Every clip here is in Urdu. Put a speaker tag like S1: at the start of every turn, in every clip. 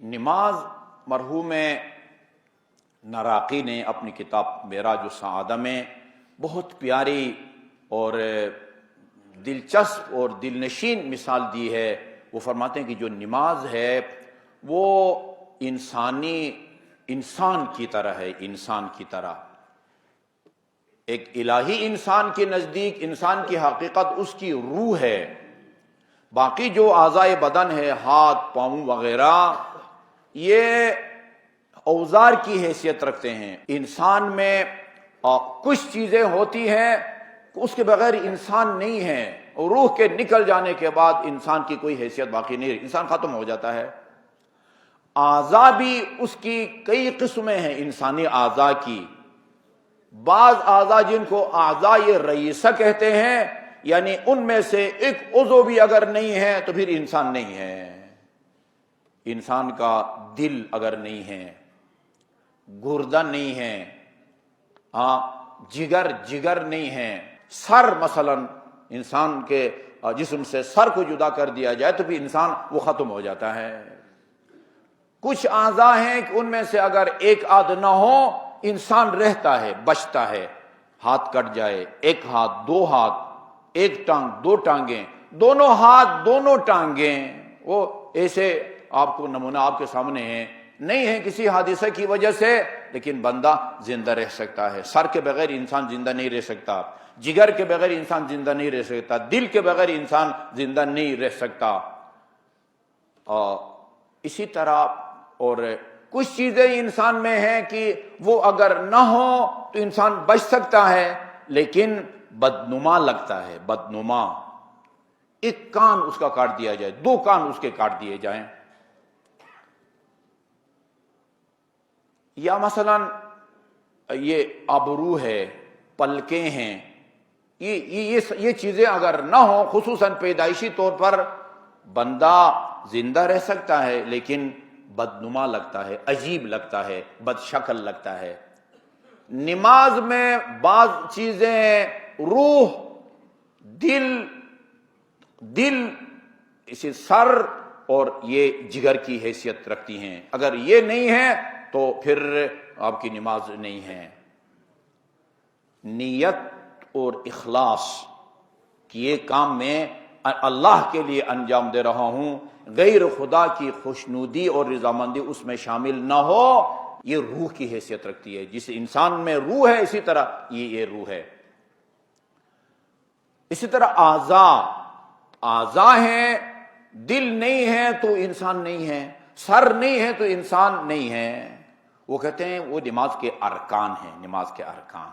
S1: نماز مرحوم نراقی نے اپنی کتاب معراج السعادہ میں بہت پیاری اور دلچسپ اور دل نشین مثال دی ہے۔ وہ فرماتے ہیں کہ جو نماز ہے وہ انسان کی طرح ہے، انسان کی طرح ایک الہی انسان کے نزدیک انسان کی حقیقت اس کی روح ہے۔ باقی جو اعضائے بدن ہے، ہاتھ پاؤں وغیرہ، یہ اوزار کی حیثیت رکھتے ہیں۔ انسان میں کچھ چیزیں ہوتی ہیں اس کے بغیر انسان نہیں ہے، روح کے نکل جانے کے بعد انسان کی کوئی حیثیت باقی نہیں، انسان ختم ہو جاتا ہے۔ اعضاء بھی اس کی کئی قسمیں ہیں انسانی اعضاء کی۔ بعض اعضاء جن کو اعضاء رئیسہ کہتے ہیں، یعنی ان میں سے ایک عضو بھی اگر نہیں ہے تو پھر انسان نہیں ہے۔ انسان کا دل اگر نہیں ہے، گردہ نہیں ہے، جگر نہیں ہے، سر مثلا انسان کے جسم سے سر کو جدا کر دیا جائے تو بھی انسان وہ ختم ہو جاتا ہے۔ کچھ اعضاء ہیں کہ ان میں سے اگر ایک آدھ نہ ہو انسان رہتا ہے، بچتا ہے۔ ہاتھ کٹ جائے، ایک ہاتھ، دو ہاتھ، ایک ٹانگ، دو ٹانگیں، دونوں ہاتھ، دونوں ٹانگیں، وہ ایسے آپ کو نمونہ آپ کے سامنے ہیں، نہیں ہے کسی حادثے کی وجہ سے، لیکن بندہ زندہ رہ سکتا ہے۔ سر کے بغیر انسان زندہ نہیں رہ سکتا، جگر کے بغیر انسان زندہ نہیں رہ سکتا، دل کے بغیر انسان زندہ نہیں رہ سکتا۔ اسی طرح اور کچھ چیزیں انسان میں ہیں کہ وہ اگر نہ ہو تو انسان بچ سکتا ہے، لیکن بدنما لگتا ہے، بدنما۔ ایک کان اس کا کاٹ دیا جائے، دو کان اس کے کاٹ دیے جائیں، یا مثلا یہ ابرو ہے، پلکیں ہیں، یہ چیزیں اگر نہ ہو، خصوصاً پیدائشی طور پر بندہ زندہ رہ سکتا ہے لیکن بدنما لگتا ہے، عجیب لگتا ہے، بد شکل لگتا ہے۔ نماز میں بعض چیزیں روح، دل اسے سر اور یہ جگر کی حیثیت رکھتی ہیں۔ اگر یہ نہیں ہے تو پھر آپ کی نماز نہیں ہے۔ نیت اور اخلاص کہ یہ کام میں اللہ کے لیے انجام دے رہا ہوں، غیر خدا کی خوشنودی اور رضامندی اس میں شامل نہ ہو، یہ روح کی حیثیت رکھتی ہے۔ جس انسان میں روح ہے اسی طرح یہ روح ہے۔ اسی طرح اعضاء ہیں، دل نہیں ہے تو انسان نہیں ہے، سر نہیں ہے تو انسان نہیں ہے۔ وہ کہتے ہیں وہ نماز کے ارکان ہیں، نماز کے ارکان۔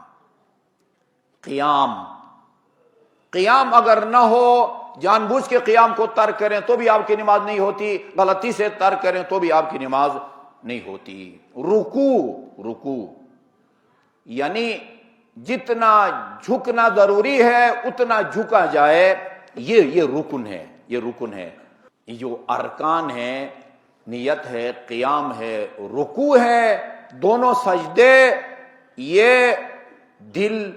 S1: قیام اگر نہ ہو، جان بوجھ کے قیام کو ترک کریں تو بھی آپ کی نماز نہیں ہوتی، غلطی سے ترک کریں تو بھی آپ کی نماز نہیں ہوتی۔ رکوع یعنی جتنا جھکنا ضروری ہے اتنا جھکا جائے، یہ رکن ہے، یہ رکن ہے۔ یہ جو ارکان ہیں، نیت ہے، قیام ہے، رکوع ہے، دونوں سجدے، یہ دل،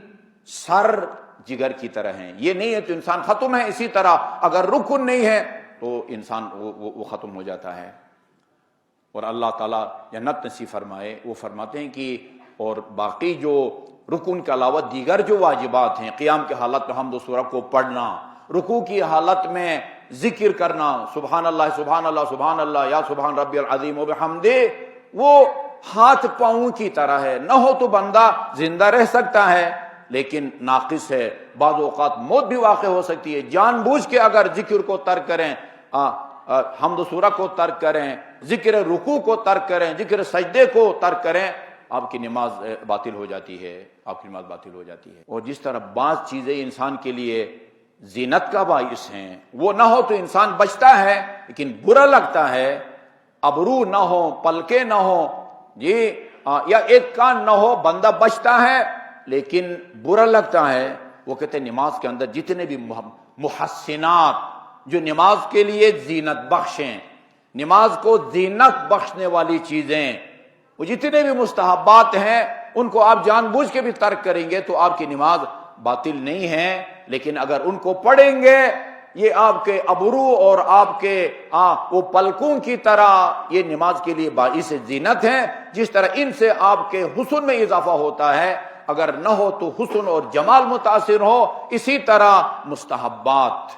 S1: سر، جگر کی طرح ہیں۔ یہ نہیں ہے تو انسان ختم ہے۔ اسی طرح اگر رکن نہیں ہے تو انسان وہ ختم ہو جاتا ہے۔ اور اللہ تعالیٰ جنت نصیب فرمائے، وہ فرماتے ہیں کہ اور باقی جو رکن کے علاوہ دیگر جو واجبات ہیں، قیام کی حالت میں حمد و سورہ کو پڑھنا، رکوع کی حالت میں ذکر کرنا، سبحان اللہ سبحان اللہ سبحان اللہ، یا سبحان ربی العظیم و بحمدہ، وہ ہاتھ پاؤں کی طرح ہے۔ نہ ہو تو بندہ زندہ رہ سکتا ہے لیکن ناقص ہے، بعض اوقات موت بھی واقع ہو سکتی ہے۔ جان بوجھ کے اگر ذکر کو ترک کریں، حمد و سورہ کو ترک کریں، ذکر رکوع کو ترک کریں، ذکر سجدے کو ترک کریں، آپ کی نماز باطل ہو جاتی ہے، آپ کی نماز باطل ہو جاتی ہے۔ اور جس طرح بعض چیزیں انسان کے لیے زینت کا باعث ہیں، وہ نہ ہو تو انسان بچتا ہے لیکن برا لگتا ہے۔ ابرو نہ ہو، پلکیں نہ ہو، یا ایک کان نہ ہو، بندہ بچتا ہے لیکن برا لگتا ہے۔ وہ کہتے ہیں نماز کے اندر جتنے بھی محسنات جو نماز کے لیے زینت بخشیں، نماز کو زینت بخشنے والی چیزیں، وہ جتنے بھی مستحبات ہیں ان کو آپ جان بوجھ کے بھی ترک کریں گے تو آپ کی نماز باطل نہیں ہے، لیکن اگر ان کو پڑھیں گے یہ آپ کے ابرو اور آپ کے وہ پلکوں کی طرح یہ نماز کے لیے باعث زینت ہیں، جس طرح ان سے آپ کے حسن میں اضافہ ہوتا ہے، اگر نہ ہو تو حسن اور جمال متاثر ہو، اسی طرح مستحبات